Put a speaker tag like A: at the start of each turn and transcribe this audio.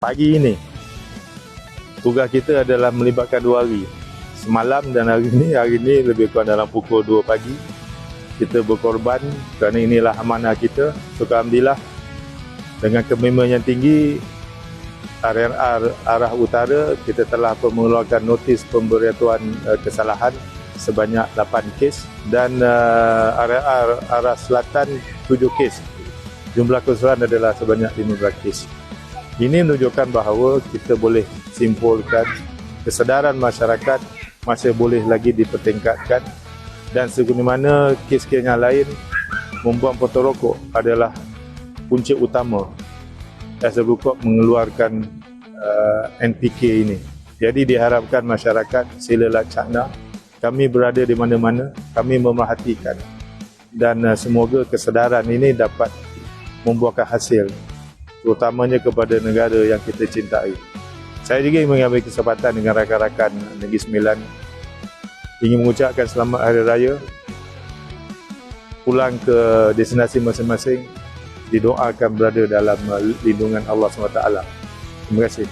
A: Pagi ini tugas kita adalah melibatkan 2 hari, semalam dan hari ini lebih kurang dalam pukul 2 pagi kita berkorban kerana inilah amanah kita. So, alhamdulillah dengan komitmen yang tinggi, RRR arah utara kita telah mengeluarkan notis pemberitahuan kesalahan sebanyak 8 kes dan RRR arah selatan 7 kes. Jumlah keseluruhan adalah sebanyak 15 kes. Ini menunjukkan bahawa kita boleh simpulkan kesedaran masyarakat masih boleh lagi dipertingkatkan, dan sebagaimana kes-kes yang lain, membuang botol rokok adalah punca utama Asbab Corp mengeluarkan NPK ini. Jadi diharapkan masyarakat sila laksana. Kami berada di mana-mana, kami memerhatikan, dan semoga kesedaran ini dapat membuahkan hasil, terutamanya kepada negara yang kita cintai. Saya juga ingin mengambil kesempatan dengan rakan-rakan Negeri Sembilan ingin mengucapkan selamat Hari Raya, pulang ke destinasi masing-masing, didoakan berada dalam lindungan Allah SWT. Terima kasih.